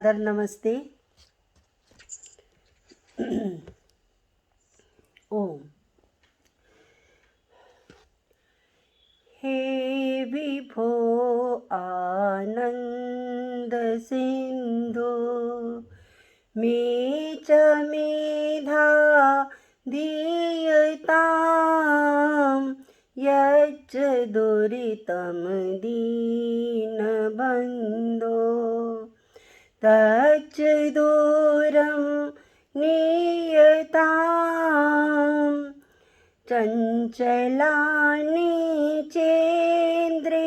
सादर नमस्ते। ओम। हे विभो आनंद सिंधु मे च मेधा दीयताम् यच्च दुरितं दीनबन्धो तच्च दूरं नीयताम् चञ्चलानि चेन्द्रियाणि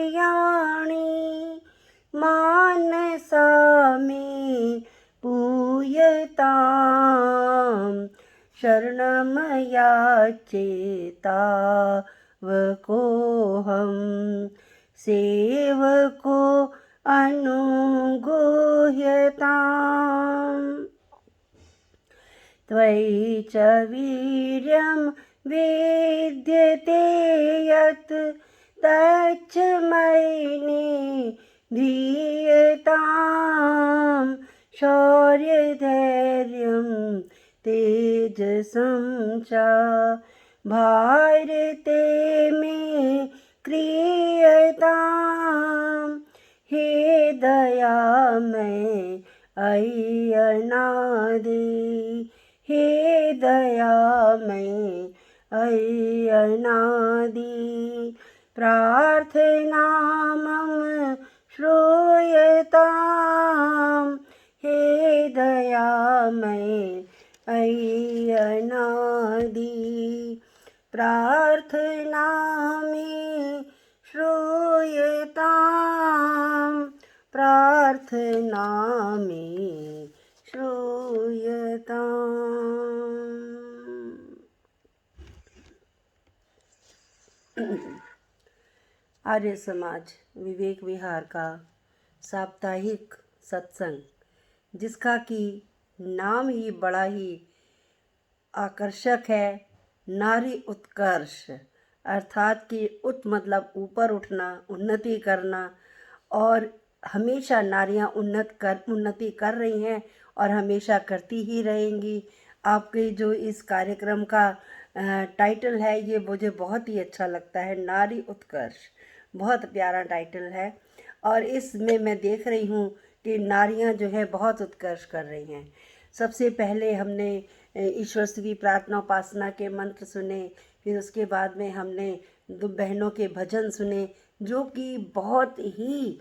मानसा मे पूयताम् शरणं याचेतावकोऽहं सेवको अनुगुह्यताम् त्वयि च वीर्यं विद्यते यत् तच्च मयि निधीयताम् शौर्यधैर्यं तेजसं च भारते मे क्रियताम् हे दयामय अयि अनादि हे दयामय अयि अनादि प्रार्थना मम श्रूयताम् हे दयामय अयि अनादि प्रार्थना मे श्रूयताम् प्रार्थना मे श्रूयताम्। आर्य समाज विवेक विहार का साप्ताहिक सत्संग, जिसका कि नाम ही बड़ा ही आकर्षक है, नारी उत्कर्ष, अर्थात कि मतलब ऊपर उठना, उन्नति करना। और हमेशा नारियां उन्नति कर रही हैं और हमेशा करती ही रहेंगी। आपके जो इस कार्यक्रम का टाइटल है, ये मुझे बहुत ही अच्छा लगता है, नारी उत्कर्ष। बहुत प्यारा टाइटल है और इसमें मैं देख रही हूँ कि नारियां जो है बहुत उत्कर्ष कर रही हैं। सबसे पहले हमने ईश्वर की प्रार्थना उपासना के मंत्र सुने, फिर उसके बाद में हमने दो बहनों के भजन सुने जो कि बहुत ही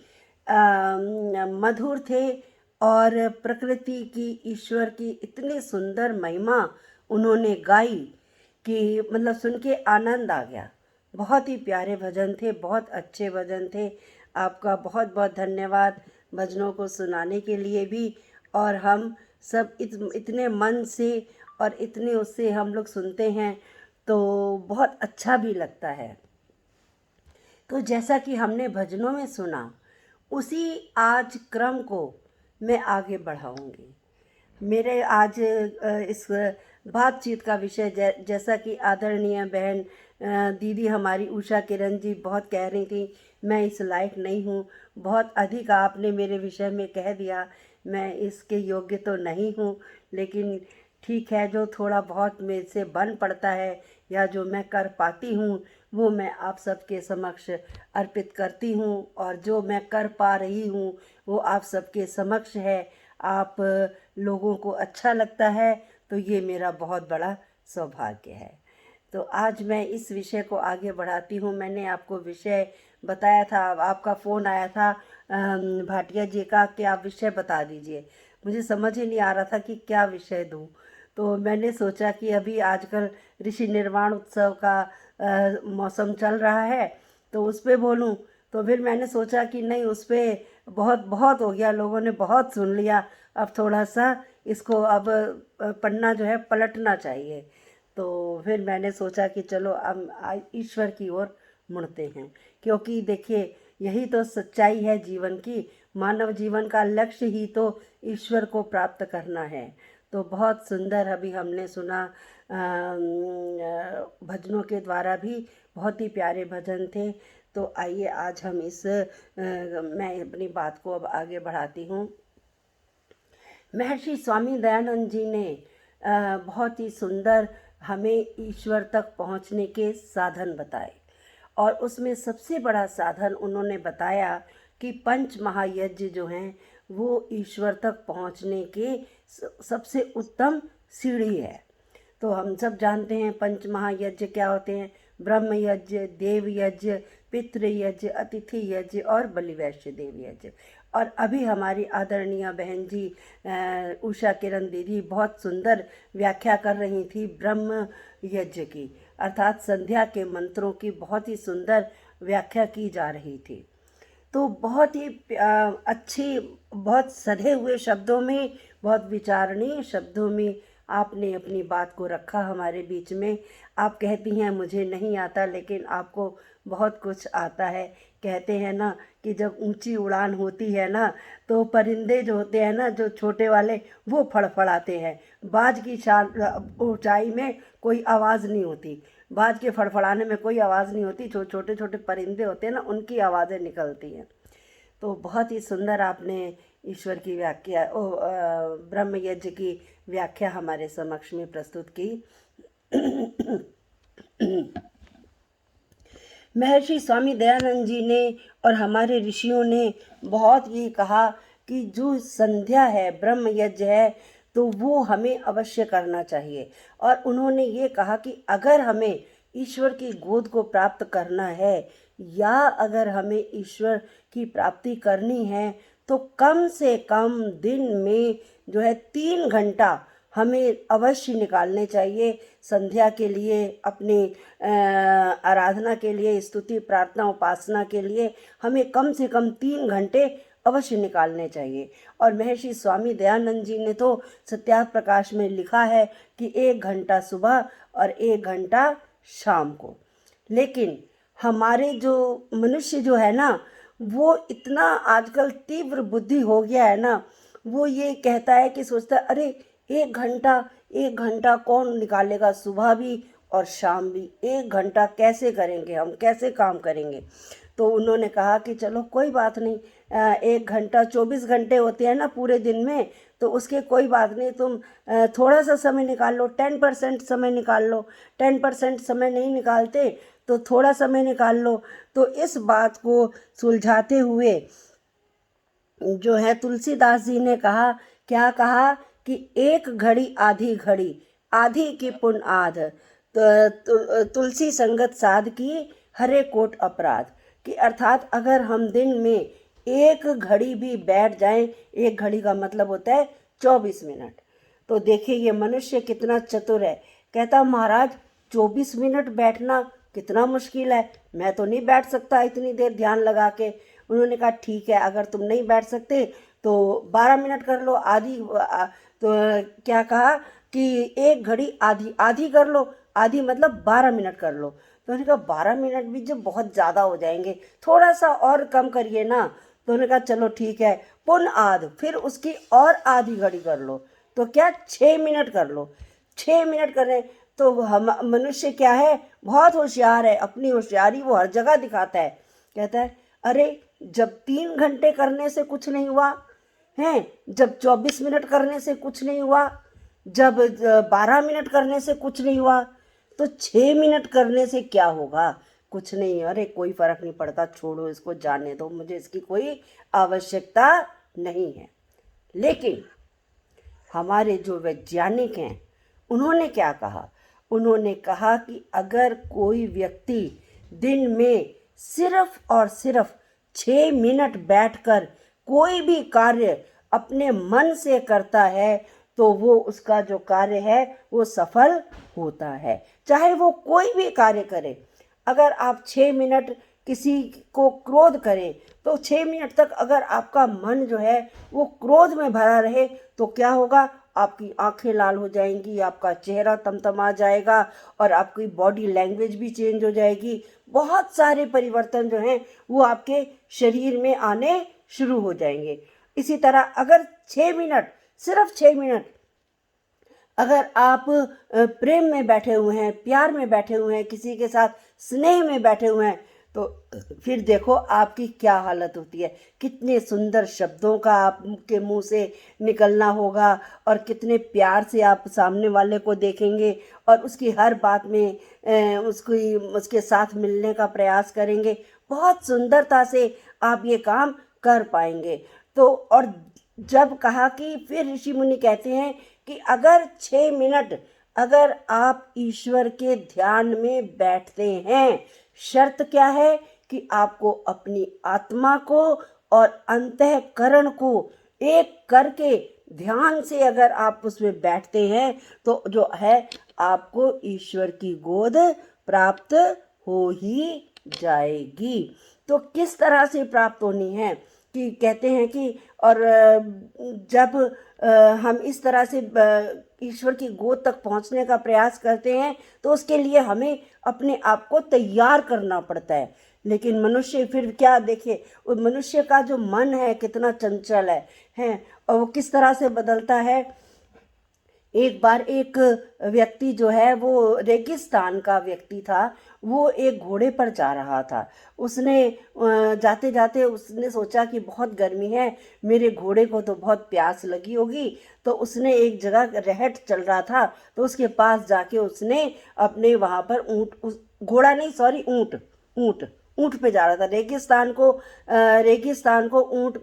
मधुर थे और प्रकृति की, ईश्वर की इतनी सुंदर महिमा उन्होंने गाई कि मतलब सुन के आनंद आ गया। बहुत ही प्यारे भजन थे, बहुत अच्छे भजन थे। आपका बहुत बहुत धन्यवाद भजनों को सुनाने के लिए भी। और हम सब इतने मन से और इतने उससे हम लोग सुनते हैं तो बहुत अच्छा भी लगता है। तो जैसा कि हमने भजनों में सुना, उसी आज क्रम को मैं आगे बढ़ाऊंगी। मेरे आज इस बातचीत का विषय जैसा कि आदरणीय बहन दीदी हमारी उषा किरण जी बहुत कह रही थी, मैं इस लायक नहीं हूँ, बहुत अधिक आपने मेरे विषय में कह दिया, मैं इसके योग्य तो नहीं हूँ, लेकिन ठीक है, जो थोड़ा बहुत मेरे से बन पड़ता है या जो मैं कर पाती हूँ वो मैं आप सबके समक्ष अर्पित करती हूँ। और जो मैं कर पा रही हूँ वो आप सबके समक्ष है। आप लोगों को अच्छा लगता है तो ये मेरा बहुत बड़ा सौभाग्य है। तो आज मैं इस विषय को आगे बढ़ाती हूँ। मैंने आपको विषय बताया था, आपका फ़ोन आया था भाटिया जी का कि आप विषय बता दीजिए। मुझे समझ ही नहीं आ रहा था कि क्या विषय दूँ, तो मैंने सोचा कि अभी आजकल ऋषि निर्वाण उत्सव का मौसम चल रहा है तो उस पर बोलूँ। तो फिर मैंने सोचा कि नहीं, उस पर बहुत बहुत हो गया, लोगों ने बहुत सुन लिया, अब थोड़ा सा इसको अब पन्ना जो है पलटना चाहिए। तो फिर मैंने सोचा कि चलो अब ईश्वर की ओर मुड़ते हैं, क्योंकि देखिए यही तो सच्चाई है जीवन की। मानव जीवन का लक्ष्य ही तो ईश्वर को प्राप्त करना है। तो बहुत सुंदर अभी हमने सुना, भजनों के द्वारा भी बहुत ही प्यारे भजन थे। तो आइए आज हम मैं अपनी बात को अब आगे बढ़ाती हूँ। महर्षि स्वामी दयानंद जी ने बहुत ही सुंदर हमें ईश्वर तक पहुंचने के साधन बताए, और उसमें सबसे बड़ा साधन उन्होंने बताया कि पंच महायज्ञ जो हैं वो ईश्वर तक पहुंचने के सबसे उत्तम सीढ़ी है। तो हम सब जानते हैं पंच महायज्ञ क्या होते हैं: ब्रह्म यज्ञ, देव यज्ञ, पितृ यज्ञ, अतिथि यज्ञ और बलिवैश्य देव यज्ञ। और अभी हमारी आदरणीय बहन जी उषा किरण दीदी बहुत सुंदर व्याख्या कर रही थी ब्रह्म यज्ञ की, अर्थात संध्या के मंत्रों की बहुत ही सुंदर व्याख्या की जा रही थी। तो बहुत ही अच्छी, बहुत सधे हुए शब्दों में, बहुत विचारणीय शब्दों में आपने अपनी बात को रखा हमारे बीच में। आप कहती हैं मुझे नहीं आता, लेकिन आपको बहुत कुछ आता है। कहते हैं ना कि जब ऊंची उड़ान होती है ना, तो परिंदे जो होते हैं ना, जो छोटे वाले, वो फड़फड़ाते हैं। बाज की ऊंचाई में कोई आवाज़ नहीं होती, बाज के फड़फड़ाने में कोई आवाज़ नहीं होती, जो छोटे छोटे परिंदे होते हैं ना, उनकी आवाज़ें निकलती हैं। तो बहुत ही सुंदर आपने ईश्वर की व्याख्या, ब्रह्म यज्ञ की व्याख्या हमारे समक्ष में प्रस्तुत की। महर्षि स्वामी दयानंद जी ने और हमारे ऋषियों ने बहुत ये कहा कि जो संध्या है, ब्रह्म यज्ञ है, तो वो हमें अवश्य करना चाहिए। और उन्होंने ये कहा कि अगर हमें ईश्वर की गोद को प्राप्त करना है, या अगर हमें ईश्वर की प्राप्ति करनी है, तो कम से कम दिन में जो है 3 घंटा हमें अवश्य निकालने चाहिए संध्या के लिए, अपनी आराधना के लिए, स्तुति प्रार्थना उपासना के लिए हमें कम से कम 3 घंटे अवश्य निकालने चाहिए। और महर्षि स्वामी दयानंद जी ने तो सत्यार्थ प्रकाश में लिखा है कि 1 घंटा सुबह और 1 घंटा शाम को। लेकिन हमारे जो मनुष्य जो है ना, वो इतना आजकल तीव्र बुद्धि हो गया है ना, वो ये कहता है कि सोचता है अरे 1 घंटा कौन निकालेगा, सुबह भी और शाम भी 1 घंटा कैसे करेंगे, हम कैसे काम करेंगे। तो उन्होंने कहा कि चलो कोई बात नहीं, 1 घंटा 24 घंटे होते हैं ना पूरे दिन में, तो उसके कोई बात नहीं, तुम थोड़ा सा समय निकाल लो, 10% समय निकाल लो। 10% समय नहीं निकालते तो थोड़ा समय निकाल लो। तो इस बात को सुलझाते हुए जो है तुलसीदास जी ने कहा, क्या कहा कि 1 घड़ी आधी घड़ी, आधी की पुन आध, तुलसी संगत साध की हरे कोट अपराध। कि अर्थात अगर हम दिन में 1 घड़ी भी बैठ जाएं, 1 घड़ी का मतलब होता है 24 मिनट। तो देखिए ये मनुष्य कितना चतुर है। कहता महाराज 24 मिनट बैठना कितना मुश्किल है, मैं तो नहीं बैठ सकता इतनी देर ध्यान लगा के। उन्होंने कहा ठीक है, अगर तुम नहीं बैठ सकते तो 12 मिनट कर लो, आधी। तो क्या कहा कि 1 घड़ी आधी, आधी कर लो, आधी मतलब 12 मिनट कर लो। तो उन्होंने कहा 12 मिनट भी जो बहुत ज़्यादा हो जाएंगे, थोड़ा सा और कम करिए ना। तो उन्होंने कहा चलो ठीक है, पुन आध, फिर उसकी और आधी घड़ी कर लो, तो क्या 6 मिनट कर लो। 6 मिनट करें तो हम मनुष्य क्या है, बहुत होशियार है, अपनी होशियारी वो हर जगह दिखाता है। कहता है अरे जब 3 घंटे करने से कुछ नहीं हुआ है, जब 24 मिनट करने से कुछ नहीं हुआ, जब 12 मिनट करने से कुछ नहीं हुआ, तो 6 मिनट करने से क्या होगा, कुछ नहीं। अरे कोई फर्क नहीं पड़ता, छोड़ो इसको, जाने दो, मुझे इसकी कोई आवश्यकता नहीं है। लेकिन हमारे जो वैज्ञानिक हैं उन्होंने क्या कहा, उन्होंने कहा कि अगर कोई व्यक्ति दिन में सिर्फ और सिर्फ 6 मिनट बैठकर कोई भी कार्य अपने मन से करता है, तो वो उसका जो कार्य है वो सफल होता है, चाहे वो कोई भी कार्य करे। अगर आप 6 मिनट किसी को क्रोध करें, तो 6 मिनट तक अगर आपका मन जो है वो क्रोध में भरा रहे, तो क्या होगा, आपकी आंखें लाल हो जाएंगी, आपका चेहरा तमतमा जाएगा, और आपकी बॉडी लैंग्वेज भी चेंज हो जाएगी। बहुत सारे परिवर्तन जो हैं वो आपके शरीर में आने शुरू हो जाएंगे। इसी तरह अगर 6 मिनट, सिर्फ 6 मिनट अगर आप प्रेम में बैठे हुए हैं, प्यार में बैठे हुए हैं, किसी के साथ स्नेह में बैठे हुए हैं, तो फिर देखो आपकी क्या हालत होती है, कितने सुंदर शब्दों का आपके मुंह से निकलना होगा और कितने प्यार से आप सामने वाले को देखेंगे और उसकी हर बात में उसके साथ मिलने का प्रयास करेंगे। बहुत सुंदरता से आप ये काम कर पाएंगे। तो और जब कहा कि फिर ऋषि मुनि कहते हैं कि अगर 6 मिनट अगर आप ईश्वर के ध्यान में बैठते हैं, शर्त क्या है कि आपको अपनी आत्मा को और अंतःकरण को एक करके ध्यान से अगर आप उसमें बैठते हैं तो जो है आपको ईश्वर की गोद प्राप्त हो ही जाएगी। तो किस तरह से प्राप्त होनी है कि कहते हैं कि और जब हम इस तरह से ईश्वर की गोद तक पहुंचने का प्रयास करते हैं तो उसके लिए हमें अपने आप को तैयार करना पड़ता है। लेकिन मनुष्य फिर क्या, देखिए वो मनुष्य का जो मन है कितना चंचल है और वो किस तरह से बदलता है। एक बार एक व्यक्ति जो है वो रेगिस्तान का व्यक्ति था, वो एक घोड़े पर जा रहा था। उसने जाते जाते उसने सोचा कि बहुत गर्मी है, मेरे घोड़े को तो बहुत प्यास लगी होगी। तो उसने एक जगह रहट चल रहा था तो उसके पास जाके उसने अपने वहाँ पर घोड़ा नहीं सॉरी ऊँट ऊँट ऊँट पे जा रहा था। रेगिस्तान को ऊँट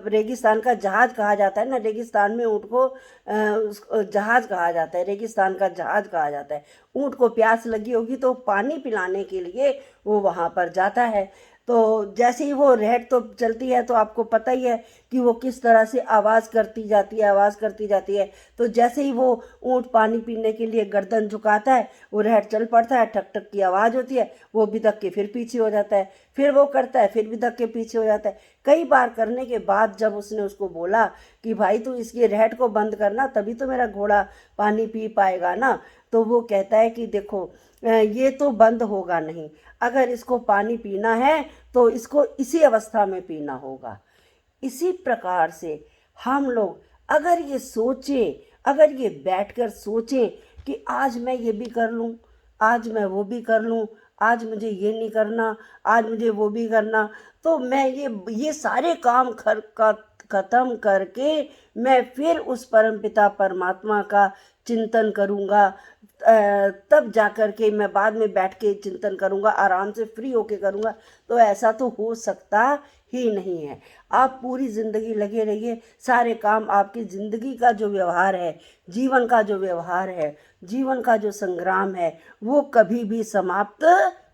रेगिस्तान का जहाज कहा जाता है ना, रेगिस्तान में ऊँट को जहाज कहा जाता है, रेगिस्तान का जहाज कहा जाता है। ऊँट को प्यास लगी होगी तो पानी पिलाने के लिए वो वहाँ पर जाता है। तो जैसे ही वो रहट तो चलती है तो आपको पता ही है कि वो किस तरह से आवाज़ करती जाती है, आवाज़ करती जाती है। तो जैसे ही वो ऊँट पानी पीने के लिए गर्दन झुकाता है, वो रहट चल पड़ता है, ठक ठक की आवाज़ होती है, वो बिदक के फिर पीछे हो जाता है। फिर वो करता है, फिर बिदक के पीछे हो जाता है। कई बार करने के बाद जब उसने उसको बोला कि भाई तू इसकी रहट को बंद करना, तभी तो मेरा घोड़ा पानी पी पाएगा ना। तो वो कहता है कि देखो ये तो बंद होगा नहीं, अगर इसको पानी पीना है तो इसको इसी अवस्था में पीना होगा। इसी प्रकार से हम लोग अगर ये सोचें, अगर ये बैठकर सोचें कि आज मैं ये भी कर लूँ, आज मैं वो भी कर लूँ, आज मुझे ये नहीं करना, आज मुझे वो भी करना, तो मैं ये सारे काम खत्म करके मैं फिर उस परमपिता परमात्मा का चिंतन करूँगा। तब जा कर के मैं बाद में बैठ के चिंतन करूँगा, आराम से फ्री होके करूँगा। तो ऐसा तो हो सकता ही नहीं है। आप पूरी ज़िंदगी लगे रहिए, सारे काम आपकी ज़िंदगी का जो व्यवहार है, जीवन का जो व्यवहार है, जीवन का जो संग्राम है, वो कभी भी समाप्त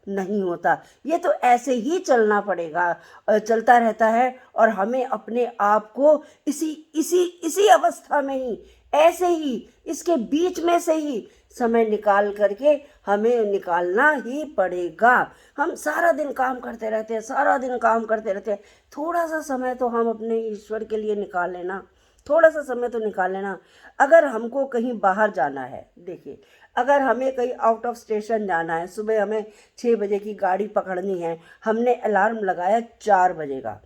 नहीं होता। ये तो ऐसे ही चलना पड़ेगा, चलता रहता है। और हमें अपने आप को इसी इसी इसी अवस्था में ही, ऐसे ही इसके बीच में से ही समय निकाल करके हमें निकालना ही पड़ेगा। हम सारा दिन काम करते रहते हैं, सारा दिन काम करते रहते हैं। थोड़ा सा समय तो हम अपने ईश्वर के लिए निकाल लेना, थोड़ा सा समय तो निकाल लेना। अगर हमको कहीं बाहर जाना है, देखिए अगर हमें कहीं आउट ऑफ स्टेशन जाना है, सुबह हमें 6 बजे की गाड़ी पकड़नी है, हमने अलार्म लगाया 4 बजे का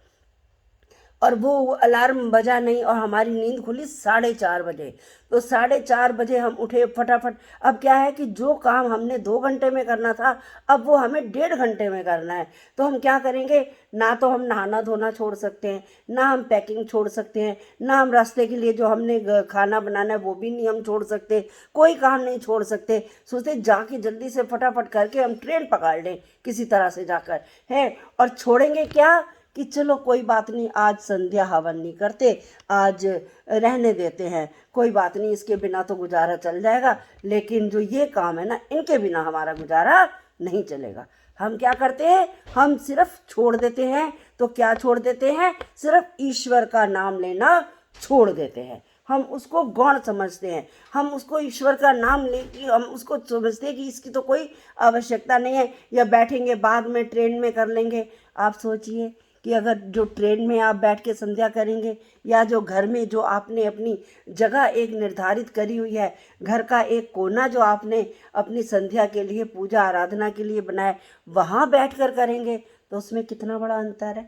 और वो अलार्म बजा नहीं और हमारी नींद खुली 4:30 बजे। तो 4:30 बजे हम उठे फटाफट। अब क्या है कि जो काम हमने 2 घंटे में करना था, अब वो हमें 1.5 घंटे में करना है। तो हम क्या करेंगे, ना तो हम नहाना धोना छोड़ सकते हैं, ना हम पैकिंग छोड़ सकते हैं, ना हम रास्ते के लिए जो हमने खाना बनाना है वो भी नहीं हम छोड़ सकते, कोई काम नहीं छोड़ सकते। सोचते जाके जल्दी से फटाफट करके हम ट्रेन पकड़ लें किसी तरह से जाकर है। और छोड़ेंगे क्या कि चलो कोई बात नहीं, आज संध्या हवन नहीं करते, आज रहने देते हैं, कोई बात नहीं, इसके बिना तो गुजारा चल जाएगा, लेकिन जो ये काम है ना, इनके बिना हमारा गुजारा नहीं चलेगा। हम क्या करते हैं, हम सिर्फ छोड़ देते हैं। तो क्या छोड़ देते हैं, सिर्फ ईश्वर का नाम लेना छोड़ देते हैं। हम उसको गौण समझते हैं, हम उसको ईश्वर का नाम लेके हम उसको समझते हैं कि इसकी तो कोई आवश्यकता नहीं है, या बैठेंगे बाद में ट्रेन में कर लेंगे। आप सोचिए कि अगर जो ट्रेन में आप बैठ के संध्या करेंगे, या जो घर में जो आपने अपनी जगह एक निर्धारित करी हुई है, घर का एक कोना जो आपने अपनी संध्या के लिए, पूजा आराधना के लिए बनाया, वहाँ बैठ कर करेंगे, तो उसमें कितना बड़ा अंतर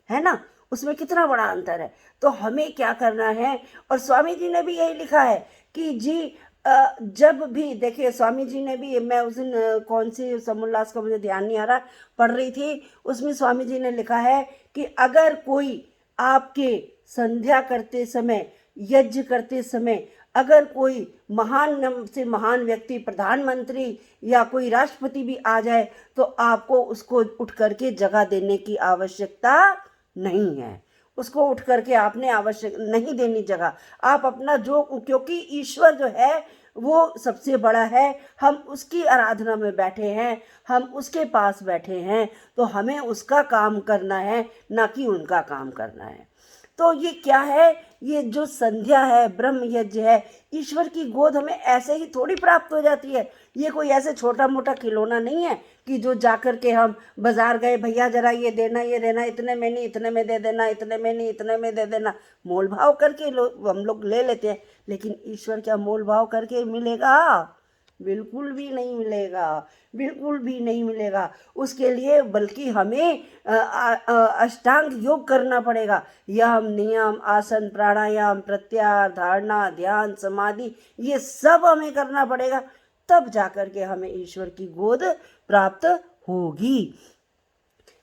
है ना, उसमें कितना बड़ा अंतर है। तो हमें क्या करना है, और स्वामी जी ने भी यही लिखा है कि जी जब भी देखिए स्वामी जी ने भी, मैं उस दिन कौन सी समोल्लास का मुझे ध्यान नहीं आ रहा, पढ़ रही थी, उसमें स्वामी जी ने लिखा है कि अगर कोई आपके संध्या करते समय, यज्ञ करते समय, अगर कोई महान से महान व्यक्ति, प्रधानमंत्री या कोई राष्ट्रपति भी आ जाए, तो आपको उसको उठ करके जगह देने की आवश्यकता नहीं है। उसको उठ करके आपने आवश्यक नहीं देनी जगह। आप अपना जो, क्योंकि ईश्वर जो है वो सबसे बड़ा है, हम उसकी आराधना में बैठे हैं, हम उसके पास बैठे हैं, तो हमें उसका काम करना है, ना कि उनका काम करना है। तो ये क्या है, ये जो संध्या है, ब्रह्म यज्ञ है, ईश्वर की गोद हमें ऐसे ही थोड़ी प्राप्त हो जाती है। ये कोई ऐसे छोटा मोटा खिलौना नहीं है कि जो जाकर के हम बाजार गए, भैया जरा ये देना, इतने में नहीं, इतने में दे देना, इतने में नहीं, इतने में दे देना, मोल भाव करके हम लोग ले लेते हैं। लेकिन ईश्वर क्या मोल भाव करके मिलेगा? बिल्कुल भी नहीं मिलेगा, बिल्कुल भी नहीं मिलेगा। उसके लिए बल्कि हमें अष्टांग योग करना पड़ेगा। यम, नियम, आसन, प्राणायाम, प्रत्याहार, धारणा, ध्यान, समाधि, ये सब हमें करना पड़ेगा, तब जाकर के हमें ईश्वर की गोद प्राप्त होगी।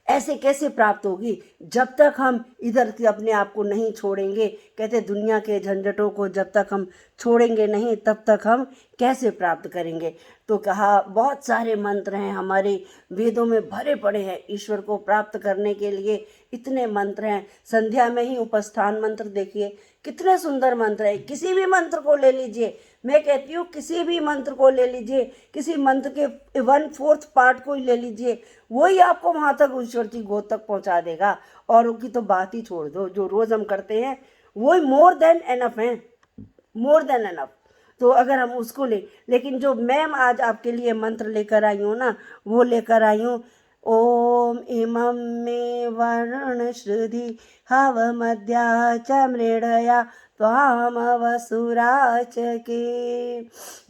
ऐसे कैसे प्राप्त होगी? जब तक हम इधर से अपने आप को नहीं छोड़ेंगे। कहते दुनिया के झंझटों को जब तक हम छोड़ेंगे नहीं, तब तक हम कैसे प्राप्त करेंगे? तो कहा बहुत सारे मंत्र हैं, हमारे वेदों में भरे पड़े हैं ईश्वर को प्राप्त करने के लिए। इतने मंत्र हैं। संध्या में ही उपस्थान मंत्र देखिए, कितने सुंदर मंत्र है। किसी भी मंत्र को ले लीजिए, मैं कहती हूँ किसी भी मंत्र को ले लीजिए, किसी मंत्र के 1/4 पार्ट को ही ले लीजिए, वही आपको वहाँ तक ईश्वर की गोद तक पहुँचा देगा। और उनकी तो बात ही छोड़ दो, जो रोज़ हम करते हैं वही मोर देन एनफ है, मोर देन एनफ। तो अगर हम उसको लेकिन जो मैं आज आपके लिए मंत्र लेकर आई हूँ ना, वो लेकर आई हूँ, ओम इमं मे वर्ण श्रुधि हव मध्या च मृडया त्वाम वसुराच के।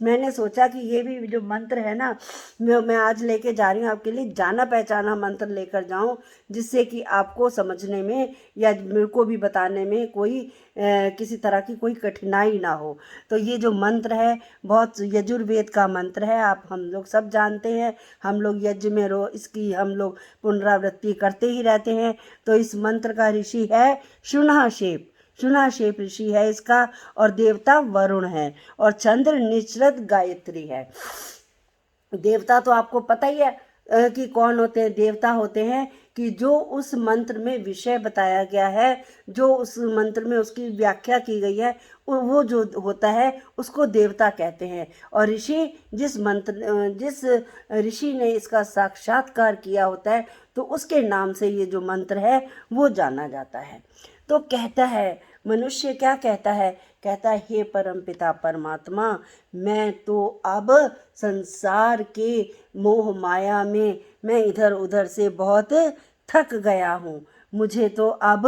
मैंने सोचा कि ये भी जो मंत्र है ना, मैं आज लेके जा रही हूँ आपके लिए, जाना पहचाना मंत्र लेकर जाऊँ, जिससे कि आपको समझने में या मेरे को भी बताने में कोई किसी तरह की कोई कठिनाई ना हो। तो ये जो मंत्र है बहुत यजुर्वेद का मंत्र है, आप हम लोग सब जानते हैं। हम लोग यज्ञ में इसकी हम लोग पुनरावृत्ति करते ही रहते हैं। तो इस मंत्र का ऋषि है शुनहशेप, शुनहशेप ऋषि है इसका, और देवता वरुण है, और चंद्र निचरत गायत्री है। देवता तो आपको पता ही है कि कौन होते हैं। देवता होते हैं कि जो उस मंत्र में विषय बताया गया है, जो उस मंत्र में उसकी व्याख्या की गई है, वो जो होता है उसको देवता कहते हैं। और ऋषि जिस ऋषि ने इसका साक्षात्कार किया होता है, तो उसके नाम से ये जो मंत्र है वो जाना जाता है। तो कहता है मनुष्य, क्या कहता है? कहता है हे परमपिता परमात्मा, मैं तो अब संसार के मोह माया में मैं इधर उधर से बहुत थक गया हूँ। मुझे तो अब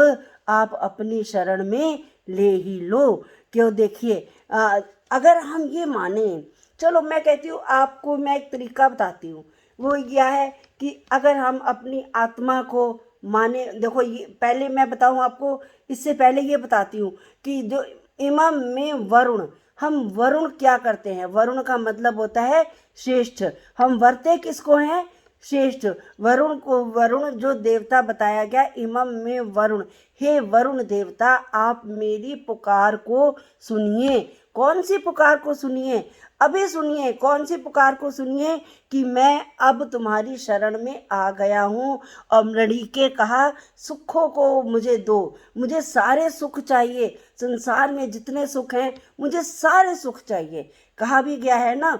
आप अपनी शरण में ले ही लो। क्यों? देखिए, अगर हम ये माने, चलो मैं कहती हूँ आपको, मैं एक तरीका बताती हूँ। वो क्या है कि अगर हम अपनी आत्मा को माने, देखो ये पहले मैं बताऊँ आपको, इससे पहले ये बताती हूँ कि जो इमम में वरुण, हम वरुण क्या करते हैं? वरुण का मतलब होता है श्रेष्ठ। हम वरते किसको हैं? श्रेष्ठ। वरुण को, वरुण जो देवता बताया गया, इमम में वरुण, हे वरुण देवता, आप मेरी पुकार को सुनिए। कौन सी पुकार को सुनिए? अभी सुनिए, कौन सी पुकार को सुनिए? कि मैं अब तुम्हारी शरण में आ गया हूँ। और मृणिके कहा, सुखों को मुझे दो, मुझे सारे सुख चाहिए। संसार में जितने सुख हैं, मुझे सारे सुख चाहिए। कहा भी गया है ना,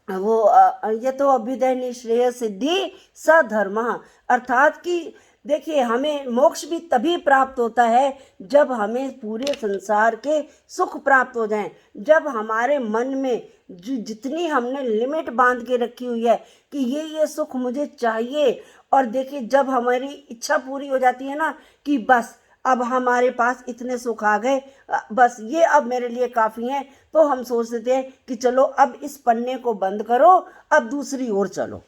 वो ये तो अभ्युदय निश्रेय सिद्धि सधर्म, अर्थात कि देखिए हमें मोक्ष भी तभी प्राप्त होता है जब हमें पूरे संसार के सुख प्राप्त हो जाएं। जब हमारे मन में जितनी हमने लिमिट बांध के रखी हुई है कि ये सुख मुझे चाहिए, और देखिए जब हमारी इच्छा पूरी हो जाती है ना कि बस अब हमारे पास इतने सुख आ गए, बस ये अब मेरे लिए काफ़ी हैं, तो हम सोच देते हैं कि चलो अब इस पन्ने को बंद करो, अब दूसरी ओर चलो।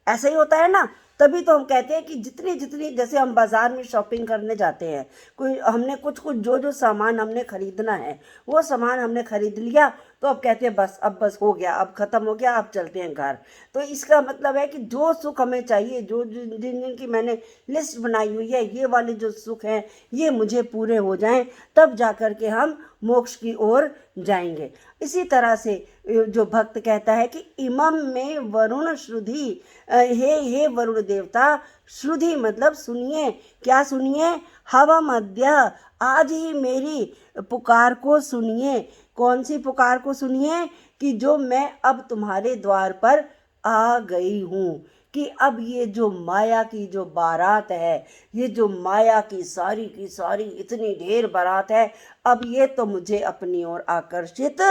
ऐसा ही होता है ना। तभी तो हम कहते हैं कि जितनी जितनी, जैसे हम बाज़ार में शॉपिंग करने जाते हैं, कोई हमने कुछ जो सामान हमने खरीदना है, वो सामान हमने खरीद लिया, तो अब कहते हैं बस, अब बस हो गया, अब ख़त्म हो गया, अब चलते हैं घर। तो इसका मतलब है कि जो सुख हमें चाहिए, जो जिन जिन की मैंने लिस्ट बनाई हुई है, ये वाले जो सुख हैं ये मुझे पूरे हो जाएं, तब जा कर के हम मोक्ष की ओर जाएंगे। इसी तरह से जो भक्त कहता है कि इमम में वरुण श्रुधि, हे वरुण देवता, श्रुधि मतलब सुनिए। क्या सुनिए? हवा मध्य, आज ही मेरी पुकार को सुनिए। कौन सी पुकार को सुनिए? कि जो मैं अब तुम्हारे द्वार पर आ गई हूँ, कि अब ये जो माया की जो बारात है, ये जो माया की सारी इतनी ढेर बारात है, अब ये तो मुझे अपनी ओर आकर्षित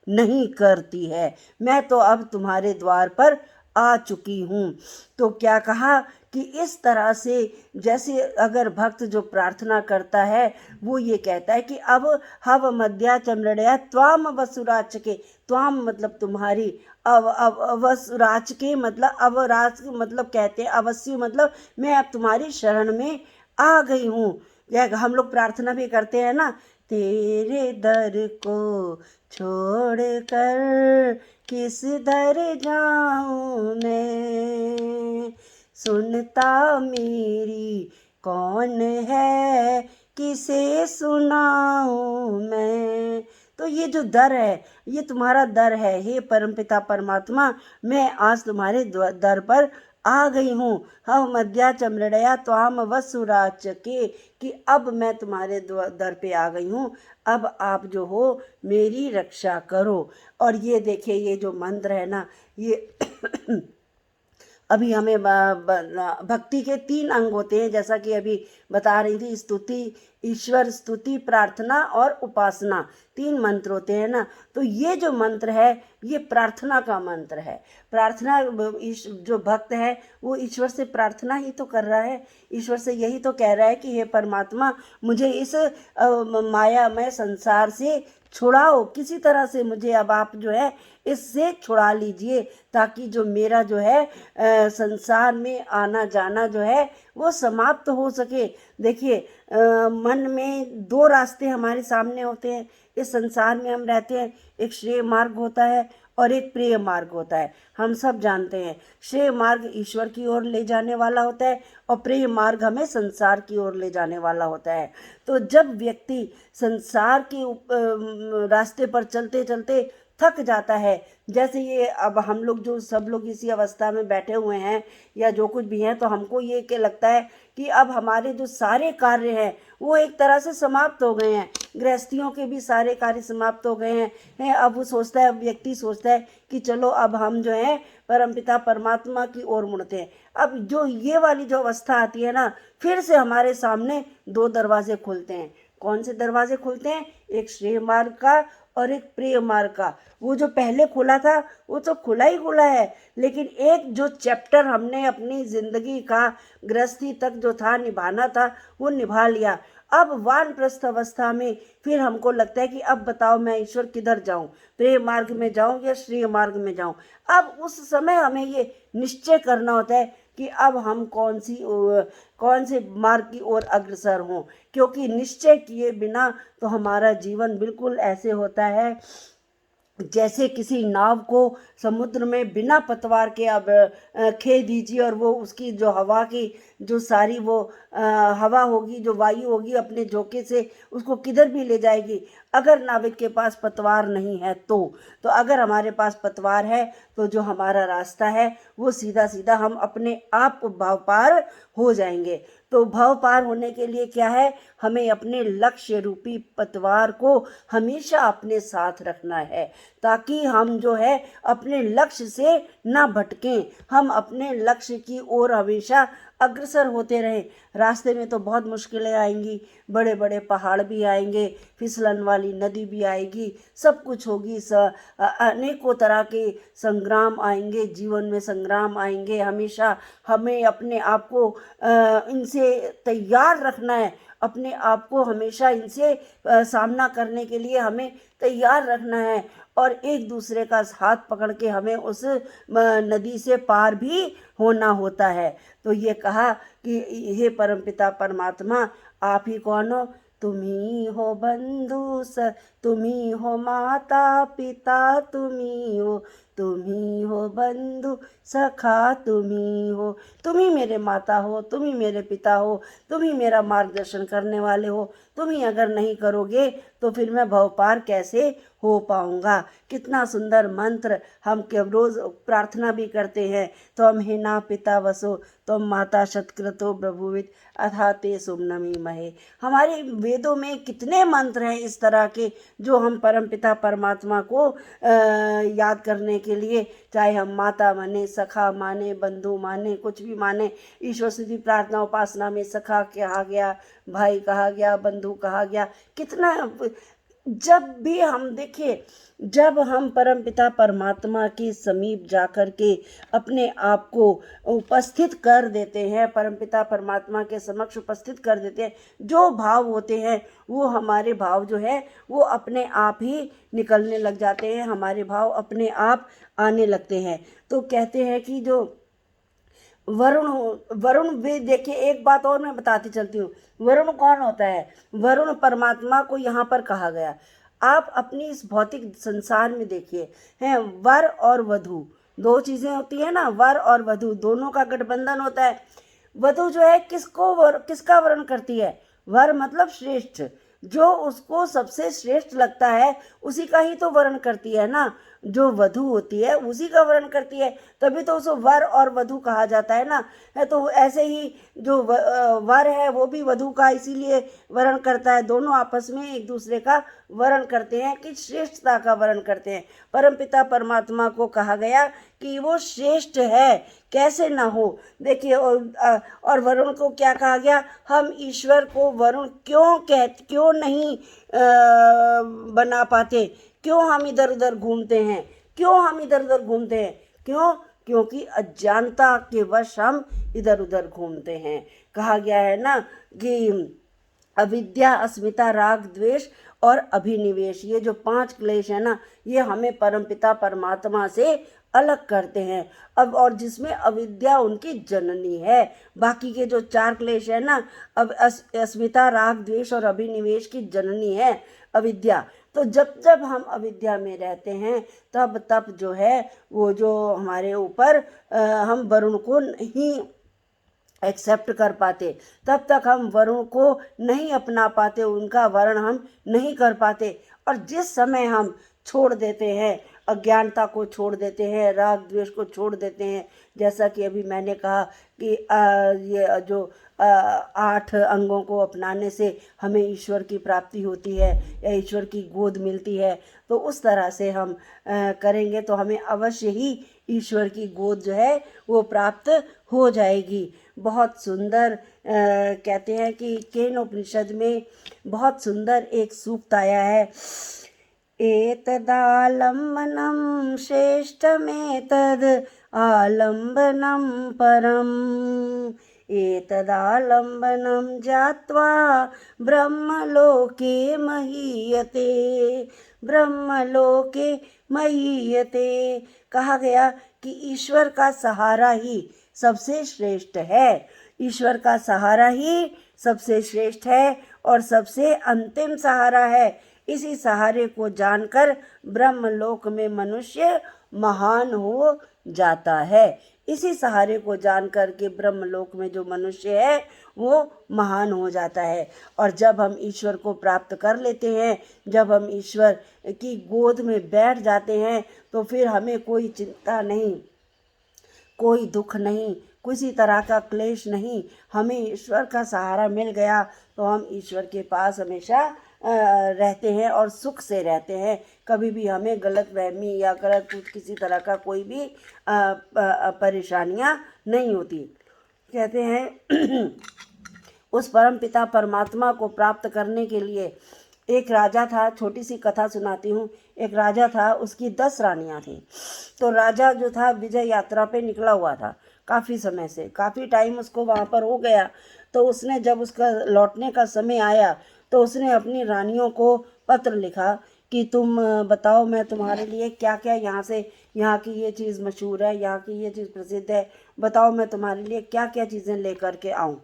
नहीं करती है। मैं तो अब तुम्हारे द्वार पर आ चुकी हूँ। तो क्या कहा कि इस तरह से जैसे अगर भक्त जो प्रार्थना करता है वो ये कहता है कि अब हव मध्या चमड़या त्वाम वसुराच के, त्वाम मतलब तुम्हारी, अवसुराच के मतलब अवराज मतलब कहते हैं अवश्य मतलब मैं अब तुम्हारी शरण में आ गई हूँ। यह हम लोग प्रार्थना भी करते हैं ना, तेरे दर को छोड़ कर किस दर जाऊं मैं, सुनता मेरी कौन है, किसे सुनाऊं मैं। तो ये जो दर है, ये तुम्हारा दर है हे परमपिता परमात्मा, मैं आज तुम्हारे दर पर आ गई हूँ। हम मध्या चमड़या त्वाम वसुराच के, कि अब मैं तुम्हारे दर पे आ गई हूँ, अब आप जो हो मेरी रक्षा करो। और ये देखिए ये जो मंत्र है ना, ये अभी हमें भक्ति के 3 अंग होते हैं, जैसा कि अभी बता रही थी, स्तुति, ईश्वर स्तुति, प्रार्थना और उपासना, 3 मंत्र होते हैं ना। तो ये जो मंत्र है ये प्रार्थना का मंत्र है। प्रार्थना, जो भक्त है वो ईश्वर से प्रार्थना ही तो कर रहा है, ईश्वर से यही तो कह रहा है कि हे परमात्मा, मुझे इस मायामय संसार से छुड़ाओ, किसी तरह से मुझे अब आप जो है इससे छुड़ा लीजिए, ताकि जो मेरा जो है संसार में आना जाना जो है वो समाप्त हो सके। देखिए मन में 2 रास्ते हमारे सामने होते हैं, इस संसार में हम रहते हैं। एक श्रेय मार्ग होता है और एक प्रिय मार्ग होता है। हम सब जानते हैं श्रेय मार्ग ईश्वर की ओर ले जाने वाला होता है और प्रिय मार्ग हमें संसार की ओर ले जाने वाला होता है। तो जब व्यक्ति संसार के रास्ते पर चलते चलते थक जाता है, जैसे ये अब हम लोग जो सब लोग इसी अवस्था में बैठे हुए हैं या जो कुछ भी हैं, तो हमको ये क्या लगता है कि अब हमारे जो सारे कार्य हैं वो एक तरह से समाप्त हो गए हैं, गृहस्थियों के भी सारे कार्य समाप्त हो गए हैं। अब वो सोचता है, व्यक्ति सोचता है कि चलो अब हम जो है परमपिता परमात्मा की ओर मुड़ते हैं। अब जो ये वाली जो अवस्था आती है ना, फिर से हमारे सामने 2 दरवाजे खुलते हैं। कौन से दरवाजे खुलते हैं? एक श्रेय मार्ग का और एक प्रिय मार्ग का। वो जो पहले खुला था वो तो खुला ही खुला है, लेकिन एक जो चैप्टर हमने अपनी जिंदगी का गृहस्थी तक जो था निभाना था वो निभा लिया। अब वानप्रस्थ अवस्था में फिर हमको लगता है कि अब बताओ मैं ईश्वर किधर जाऊं, प्रिय मार्ग में जाऊं या श्रेय मार्ग में जाऊं। अब उस समय हमें ये निश्चय करना होता है कि अब हम कौन से मार्ग की ओर अग्रसर हों, क्योंकि निश्चय किए बिना तो हमारा जीवन बिल्कुल ऐसे होता है जैसे किसी नाव को समुद्र में बिना पतवार के अब खे दीजिए और वो उसकी जो हवा की जो सारी वो हवा होगी, जो वायु होगी, अपने झोंके से उसको किधर भी ले जाएगी, अगर नाविक के पास पतवार नहीं है तो अगर हमारे पास पतवार है तो जो हमारा रास्ता है वो सीधा सीधा हम अपने आप भाव पार हो जाएंगे। तो भाव पार होने के लिए क्या है? हमें अपने लक्ष्य रूपी पतवार को हमेशा अपने साथ रखना है, ताकि हम जो है अपने लक्ष्य से ना भटकें, हम अपने लक्ष्य की ओर हमेशा अग्रसर होते रहें। रास्ते में तो बहुत मुश्किलें आएंगी, बड़े बड़े पहाड़ भी आएंगे, फिसलन वाली नदी भी आएगी, सब कुछ होगी, अनेकों तरह के संग्राम आएंगे, जीवन में संग्राम आएंगे। हमेशा हमें अपने आप को इनसे तैयार रखना है, अपने आप को हमेशा इनसे सामना करने के लिए हमें तैयार रखना है और एक दूसरे का हाथ पकड़ के हमें उस नदी से पार भी होना होता है। तो ये कहा कि हे परमपिता परमात्मा, आप ही कौन हो? तुम्ही हो बंधु तुम्ही हो माता पिता, तुम्ही हो बंधु सखा, तुम ही मेरे माता हो, तुम ही मेरे पिता हो, तुम ही मेरा मार्गदर्शन करने वाले हो। तुम ही अगर नहीं करोगे तो फिर मैं भव पार कैसे हो पाऊंगा। कितना सुंदर मंत्र हम के रोज प्रार्थना भी करते हैं। तो हम हे ना पिता वसो, तो माता शतक्रतो प्रभुवित अथा ते सुमनमी महे। हमारे वेदों में कितने मंत्र हैं इस तरह के, जो हम परमपिता परमात्मा को याद करने के लिए, चाहे हम माता माने, सखा माने, बंधु माने, कुछ भी माने। ईश्वर स्तुति प्रार्थना उपासना में सखा कहा गया, भाई कहा गया, बंधु कहा गया। कितना जब भी हम देखिए, जब हम परमपिता परमात्मा के समीप जाकर के अपने आप को उपस्थित कर देते हैं, परमपिता परमात्मा के समक्ष उपस्थित कर देते हैं, जो भाव होते हैं वो हमारे भाव जो है वो अपने आप ही निकलने लग जाते हैं, हमारे भाव अपने आप आने लगते हैं। तो कहते हैं कि जो वरुण भी देखिए, एक बात और मैं बताती चलती हूँ। वरुण कौन होता है? वरुण परमात्मा को यहाँ पर कहा गया। आप अपनी इस भौतिक संसार में देखिए, हैं वर और वधु, दो चीजें होती है ना, वर और वधु, दोनों का गठबंधन होता है। वधु जो है किसका वर्ण करती है? वर मतलब श्रेष्ठ, जो उसको सबसे श्रेष्ठ लगता है उसी का ही तो वर्ण करती है ना। जो वधु होती है उसी का वर्ण करती है, तभी तो उसको वर और वधु कहा जाता है ना। है तो ऐसे ही जो वर है वो भी वधु का इसीलिए वर्ण करता है। दोनों आपस में एक दूसरे का वर्ण करते हैं, कि श्रेष्ठता का वर्ण करते हैं। परमपिता परमात्मा को कहा गया कि वो श्रेष्ठ है, कैसे ना हो। देखिए, और वरुण को क्या कहा गया? हम ईश्वर को वरुण क्यों नहीं बना पाते? क्यों हम इधर उधर घूमते हैं? क्यों? क्योंकि अज्ञानता के वश हम इधर उधर घूमते हैं। कहा गया है ना कि अविद्या, अस्मिता, राग, द्वेष और अभिनिवेश, ये जो 5 क्लेश है ना, ये हमें परमपिता परमात्मा से अलग करते हैं। अब और जिसमें अविद्या उनकी जननी है, बाकी के जो 4 क्लेश है ना, अब अस्मिता, राग, द्वेष और अभिनिवेश की जननी है अविद्या। तो जब जब हम अविद्या में रहते हैं तब जो है वो जो हमारे ऊपर हम वरुण को नहीं एक्सेप्ट कर पाते, तब तक हम वरुण को नहीं अपना पाते, उनका वर्ण हम नहीं कर पाते। और जिस समय हम छोड़ देते हैं, अज्ञानता को छोड़ देते हैं, राग द्वेष को छोड़ देते हैं, जैसा कि अभी मैंने कहा कि ये जो 8 अंगों को अपनाने से हमें ईश्वर की प्राप्ति होती है या ईश्वर की गोद मिलती है, तो उस तरह से हम करेंगे तो हमें अवश्य ही ईश्वर की गोद जो है वो प्राप्त हो जाएगी। बहुत सुंदर कहते हैं कि केन उपनिषद में बहुत सुंदर एक सूक्त आया है, एतदालम्बनं श्रेष्ठमेतद् आलम्बनं परम्, एतदालम्बनं जात्वा ब्रह्मलोके महीयते। कहा गया कि ईश्वर का सहारा ही सबसे श्रेष्ठ है, ईश्वर का सहारा ही सबसे श्रेष्ठ है और सबसे अंतिम सहारा है। इसी सहारे को जानकर ब्रह्मलोक में मनुष्य महान हो जाता है। इसी सहारे को जानकर के ब्रह्मलोक में जो मनुष्य है वो महान हो जाता है। और जब हम ईश्वर को प्राप्त कर लेते हैं, जब हम ईश्वर की गोद में बैठ जाते हैं, तो फिर हमें कोई चिंता नहीं, कोई दुख नहीं, किसी तरह का क्लेश नहीं। हमें ईश्वर का सहारा मिल गया तो हम ईश्वर के पास हमेशा रहते हैं और सुख से रहते हैं। कभी भी हमें गलत फहमी या गलत किसी तरह का कोई भी परेशानियां नहीं होती। कहते हैं उस परमपिता परमात्मा को प्राप्त करने के लिए एक राजा था। छोटी सी कथा सुनाती हूँ। एक राजा था, उसकी 10 रानियाँ थीं। तो राजा जो था विजय यात्रा पे निकला हुआ था काफ़ी समय से, काफ़ी टाइम उसको वहाँ पर हो गया। तो उसने जब उसका लौटने का समय आया तो उसने अपनी रानियों को पत्र लिखा कि तुम बताओ मैं तुम्हारे लिए क्या क्या, यहाँ की ये चीज़ मशहूर है, यहाँ की ये चीज़ प्रसिद्ध है, बताओ मैं तुम्हारे लिए क्या क्या चीज़ें लेकर के आऊँ।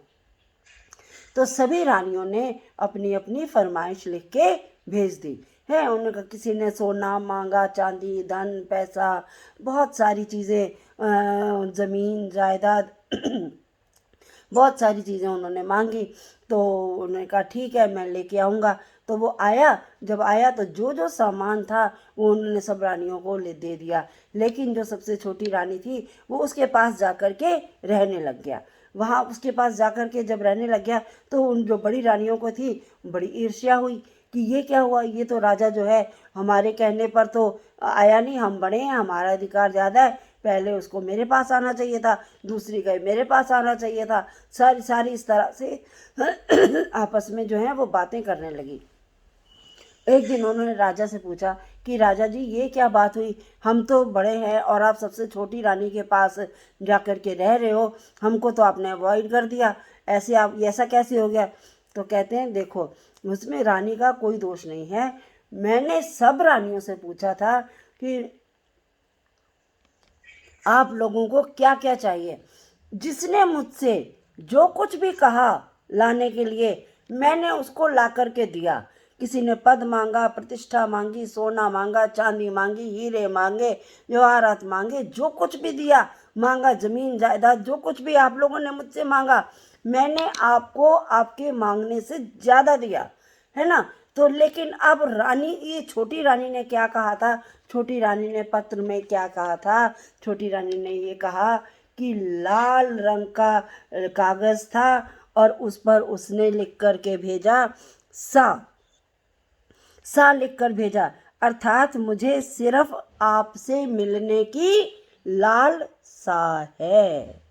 तो सभी रानियों ने अपनी अपनी फरमाइश लिख के भेज दी है। उनका किसी ने सोना मांगा, चांदी, धन, पैसा, बहुत सारी चीज़ें, ज़मीन जायदाद बहुत सारी चीज़ें उन्होंने मांगी। तो उन्होंने कहा ठीक है, मैं लेके आऊँगा। तो वो आया, जब आया तो जो जो सामान था वो उन्होंने सब रानियों को दे दिया। लेकिन जो सबसे छोटी रानी थी वो उसके पास जा कर के रहने लग गया। वहाँ उसके पास जा कर के जब रहने लग गया तो उन जो बड़ी रानियों को थी बड़ी ईर्ष्या हुई कि ये क्या हुआ, ये तो राजा जो है हमारे कहने पर तो आया नहीं, हम बड़े हैं, हमारा अधिकार ज़्यादा है, पहले उसको मेरे पास आना चाहिए था, दूसरी गई मेरे पास आना चाहिए था। सारी सारी इस तरह से आपस में जो है वो बातें करने लगी। एक दिन उन्होंने राजा से पूछा कि राजा जी ये क्या बात हुई, हम तो बड़े हैं और आप सबसे छोटी रानी के पास जा कर के रह रहे हो, हमको तो आपने अवॉइड कर दिया, ऐसे आप ऐसा कैसे हो गया। तो कहते हैं देखो उसमें रानी का कोई दोष नहीं है, मैंने सब रानियों से पूछा था कि आप लोगों को क्या क्या चाहिए, जिसने मुझसे जो कुछ भी कहा लाने के लिए मैंने उसको ला कर के दिया। किसी ने पद मांगा, प्रतिष्ठा मांगी, सोना मांगा, चांदी मांगी, हीरे मांगे, जवाहरात मांगे, जो कुछ भी दिया मांगा, जमीन जायदाद, जो कुछ भी आप लोगों ने मुझसे मांगा मैंने आपको आपके मांगने से ज़्यादा दिया, है ना। तो लेकिन अब रानी, ये छोटी रानी ने क्या कहा था, छोटी रानी ने पत्र में क्या कहा था, छोटी रानी ने ये कहा कि लाल रंग का कागज़ था और उस पर उसने लिख कर के भेजा सा सा लिख कर भेजा, अर्थात मुझे सिर्फ आपसे मिलने की लालसा है,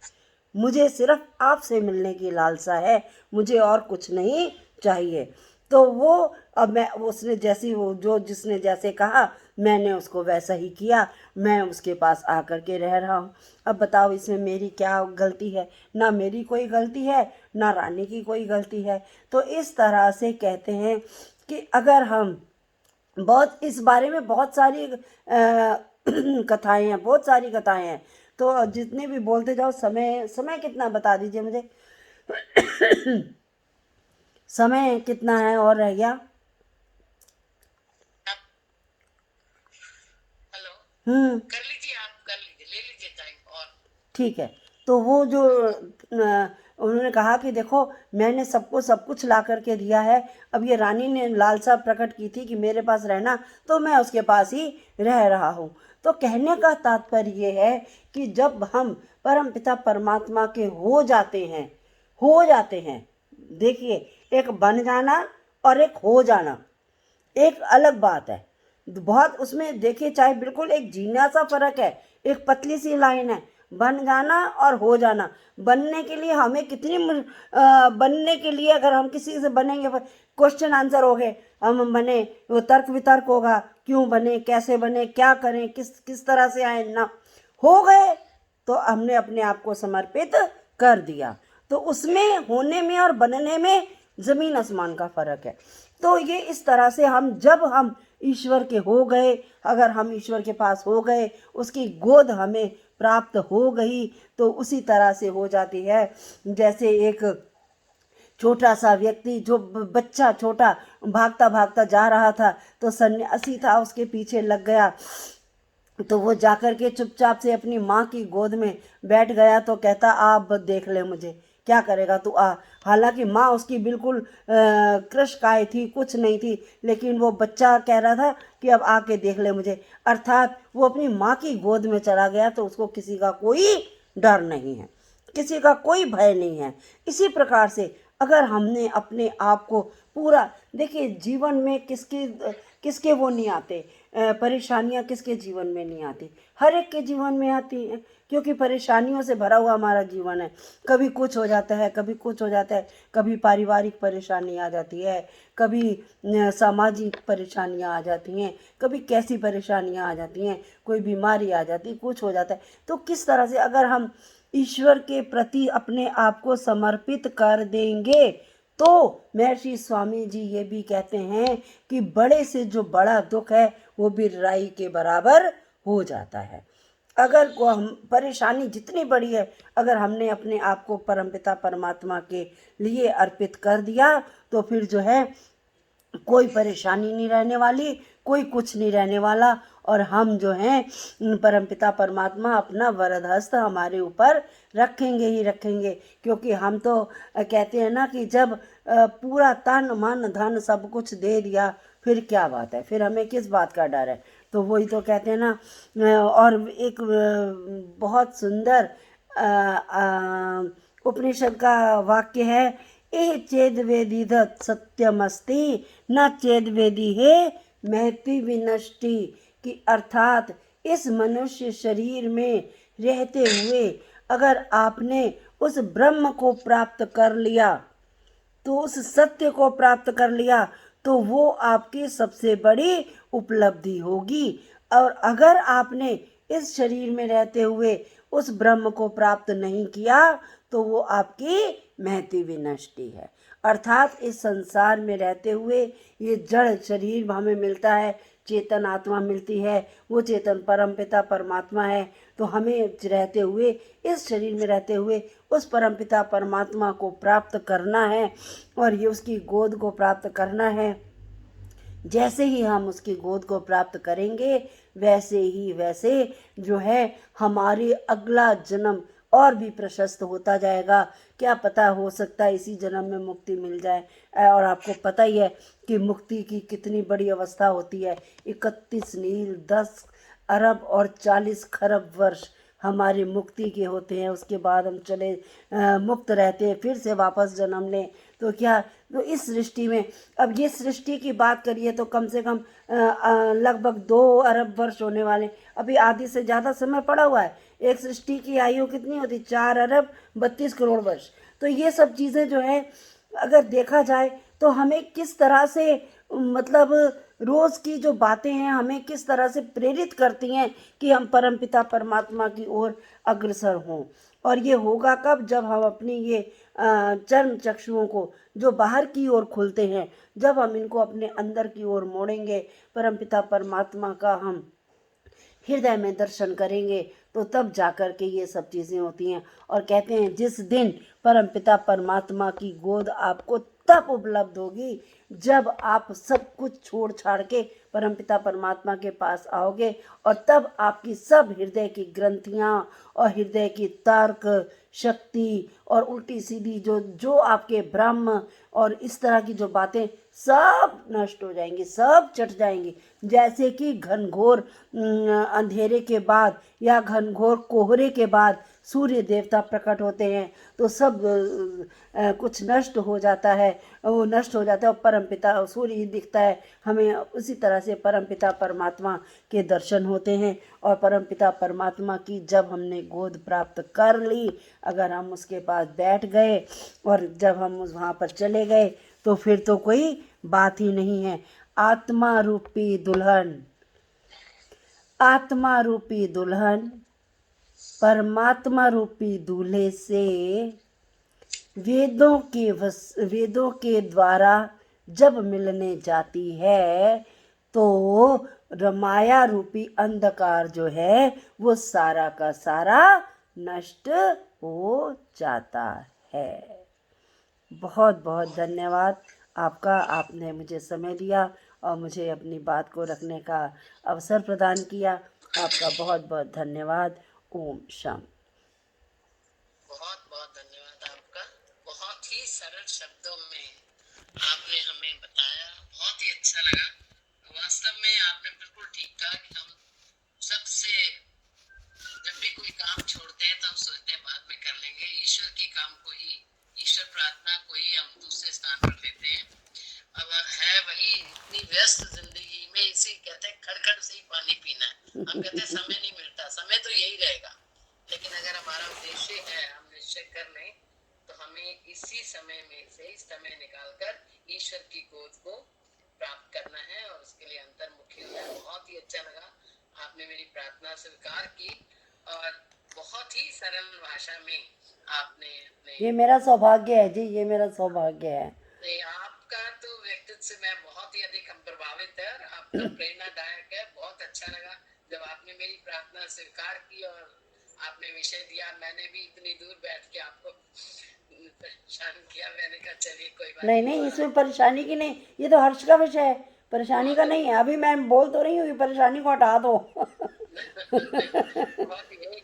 मुझे सिर्फ आपसे मिलने की लालसा है, मुझे और कुछ नहीं चाहिए। तो वो अब मैं उसने जैसी वो जो जिसने जैसे कहा मैंने उसको वैसा ही किया, मैं उसके पास आकर के रह रहा हूँ। अब बताओ इसमें मेरी क्या गलती है, ना मेरी कोई गलती है ना रानी की कोई गलती है। तो इस तरह से कहते हैं कि अगर हम बहुत इस बारे में बहुत सारी कथाएं हैं, बहुत सारी कथाएं हैं, तो जितने भी बोलते जाओ, समय समय कितना बता दीजिए मुझे समय कितना है और रह गया। कर लीजिए, आप कर लीजिए, ले लीजिए टाइम और। ठीक है। तो वो जो उन्होंने कहा कि देखो मैंने सबको सब कुछ ला करके दिया है, अब ये रानी ने लालसा प्रकट की थी कि मेरे पास रहना, तो मैं उसके पास ही रह रहा हूँ। तो कहने का तात्पर्य ये है कि जब हम परमपिता परमात्मा के हो जाते हैं, देखिए एक बन जाना और एक हो जाना एक अलग बात है, बहुत उसमें देखिए, चाहे बिल्कुल एक जीना सा फर्क है, एक पतली सी लाइन है, बन जाना और हो जाना। बनने के लिए हमें बनने के लिए अगर हम किसी से बनेंगे, क्वेश्चन आंसर हो गए, हम बने, वो तर्क वितर्क होगा, क्यों बने, कैसे बने, क्या करें, किस किस तरह से आए ना, हो गए तो हमने अपने आप को समर्पित कर दिया। तो उसमें होने में और बनने में जमीन आसमान का फर्क है। तो ये इस तरह से जब हम ईश्वर के हो गए, अगर हम ईश्वर के पास हो गए, उसकी गोद हमें प्राप्त हो गई, तो उसी तरह से हो जाती है जैसे एक छोटा सा व्यक्ति, जो बच्चा छोटा भागता भागता जा रहा था, तो सन्यासी था उसके पीछे लग गया, तो वो जाकर के चुपचाप से अपनी माँ की गोद में बैठ गया, तो कहता आप देख ले मुझे, क्या करेगा तू आ। हालांकि माँ उसकी बिल्कुल कृशकाय थी, कुछ नहीं थी, लेकिन वो बच्चा कह रहा था कि अब आके देख ले मुझे, अर्थात वो अपनी माँ की गोद में चला गया, तो उसको किसी का कोई डर नहीं है, किसी का कोई भय नहीं है। इसी प्रकार से अगर हमने अपने आप को पूरा, देखिए जीवन में किसके किसके वो नहीं आते, परेशानियां किसके जीवन में नहीं आती, हर एक के जीवन में आती हैं, क्योंकि परेशानियों से भरा हुआ हमारा जीवन है। कभी कुछ हो जाता है, कभी कुछ हो जाता है, कभी पारिवारिक परेशानी आ जाती है, कभी सामाजिक परेशानियां आ जाती हैं, कभी कैसी परेशानियां आ जाती हैं, कोई बीमारी आ जाती है, कुछ हो जाता है। तो किस तरह से अगर हम ईश्वर के प्रति अपने आप को समर्पित कर देंगे, तो महर्षि स्वामी जी ये भी कहते हैं कि बड़े से जो बड़ा दुख है वो भी राई के बराबर हो जाता है। अगर को हम परेशानी जितनी बड़ी है, अगर हमने अपने आप को परमपिता परमात्मा के लिए अर्पित कर दिया तो फिर जो है कोई परेशानी नहीं रहने वाली, कोई कुछ नहीं रहने वाला। और हम जो हैं परमपिता परमात्मा अपना वरद हस्त हमारे ऊपर रखेंगे ही रखेंगे, क्योंकि हम तो कहते हैं ना कि जब पूरा तन मन धन सब कुछ दे दिया फिर क्या बात है, फिर हमें किस बात का डर है। तो वही तो कहते हैं ना। और एक बहुत सुंदर उपनिषद का वाक्य है, ए चेद वेदिदत सत्यमस्ति न चेद वेदी है महति विनष्टि, कि अर्थात इस मनुष्य शरीर में रहते हुए अगर आपने उस ब्रह्म को प्राप्त कर लिया, तो उस सत्य को प्राप्त कर लिया, तो वो आपकी सबसे बड़ी उपलब्धि होगी। और अगर आपने इस शरीर में रहते हुए उस ब्रह्म को प्राप्त नहीं किया तो वो आपकी महती विनष्टि है। अर्थात इस संसार में रहते हुए ये जड़ शरीर हमें मिलता है, चेतन आत्मा मिलती है, वो चेतन परमपिता परमात्मा है। तो हमें रहते हुए इस शरीर में रहते हुए उस परमपिता परमात्मा को प्राप्त करना है और ये उसकी गोद को प्राप्त करना है। जैसे ही हम उसकी गोद को प्राप्त करेंगे वैसे जो है हमारे अगला जन्म और भी प्रशस्त होता जाएगा। क्या पता, हो सकता है इसी जन्म में मुक्ति मिल जाए। और आपको पता ही है कि मुक्ति की कितनी बड़ी अवस्था होती है। 31 नील 10 अरब और 40 खरब वर्ष हमारी मुक्ति के होते हैं। उसके बाद हम चले मुक्त रहते हैं, फिर से वापस जन्म लें। तो क्या, तो इस सृष्टि में, अब ये सृष्टि की बात करिए तो कम से कम लगभग 2 अरब वर्ष होने वाले। अभी आधी से ज़्यादा समय पड़ा हुआ है। एक सृष्टि की आयु कितनी होती? 4 अरब 32 करोड़ वर्ष। तो ये सब चीज़ें जो है अगर देखा जाए तो हमें किस तरह से, मतलब रोज़ की जो बातें हैं हमें किस तरह से प्रेरित करती हैं कि हम परमपिता परमात्मा की ओर अग्रसर हों। और ये होगा कब? जब हम अपनी ये चर्म चक्षुओं को जो बाहर की ओर खुलते हैं, जब हम इनको अपने अंदर की ओर मोड़ेंगे, परमपिता परमात्मा का हम हृदय में दर्शन करेंगे, तो तब जाकर के ये सब चीज़ें होती हैं। और कहते हैं जिस दिन परमपिता परमात्मा की गोद आपको तब उपलब्ध होगी जब आप सब कुछ छोड़ छाड़ के परमपिता परमात्मा के पास आओगे, और तब आपकी सब हृदय की ग्रंथियाँ और हृदय की तर्क शक्ति और उल्टी सीधी जो जो आपके ब्रह्म और इस तरह की जो बातें सब नष्ट हो जाएंगी, सब चट जाएंगी। जैसे कि घनघोर अंधेरे के बाद या घनघोर कोहरे के बाद सूर्य देवता प्रकट होते हैं तो सब कुछ नष्ट हो जाता है, वो नष्ट हो जाता है और परमपिता सूर्य ही दिखता है हमें। उसी तरह से परमपिता परमात्मा के दर्शन होते हैं। और परमपिता परमात्मा की जब हमने गोद प्राप्त कर ली, अगर हम उसके पास बैठ गए और जब हम वहाँ पर चले गए तो फिर तो कोई बात ही नहीं है। आत्मा रूपी दुल्हन, आत्मा रूपी दुल्हन परमात्मा रूपी दूल्हे से वेदों के द्वारा जब मिलने जाती है तो रमाया रूपी अंधकार जो है वो सारा का सारा नष्ट हो जाता है। बहुत बहुत धन्यवाद आपका, आपने मुझे समय दिया और मुझे अपनी बात को रखने का अवसर प्रदान किया। आपका बहुत बहुत धन्यवाद। ओम शांति। बहुत बहुत धन्यवाद आपका। बहुत ही सरल शब्दों में आपने हमें बताया, बहुत ही अच्छा लगा। वास्तव में आपने बिल्कुल ठीक कहा कि हम सबसे जब भी कोई काम छोड़ते हैं तो हम सोचते हैं बाद में कर लेंगे। ईश्वर के काम को ही, ईश्वर प्रार्थना को ही हम दूसरे स्थान पर लेते हैं। अब है वही इतनी व्यस्त जिंदगी में, इसी कहते हैं खड़खड़ से ही पानी पीना है। हम कहते हैं समय नहीं मिलता, समय तो यही रहेगा। लेकिन अगर हमारा उद्देश्य है, हम निश्चय कर लें, तो हमें इसी समय में से ही समय निकालकर ईश्वर की गोद को प्राप्त करना है और उसके लिए अंतर्मुखी होना है। बहुत ही अच्छा लगा, आपने मेरी प्रार्थना स्वीकार की और बहुत ही सरल भाषा में आपने ये मेरा सौभाग्य है जी, ये मेरा सौभाग्य है। आपका तो व्यक्तित्व से मैं बहुत ही अधिक हम प्रभावित है और आपका प्रेरणादायक है। बहुत अच्छा लगा जब आपने मेरी प्रार्थना स्वीकार की और आपने विषय दिया। मैंने भी इतनी दूर बैठ के आपको परेशान किया। मैंने कहा चलिए कोई बात नहीं नहीं, इसमें परेशानी की नहीं, ये तो हर्ष का विषय है, परेशानी का नहीं है। अभी मैं बोल तो रही हूँ कि परेशानी को हटा दो। बहुत यही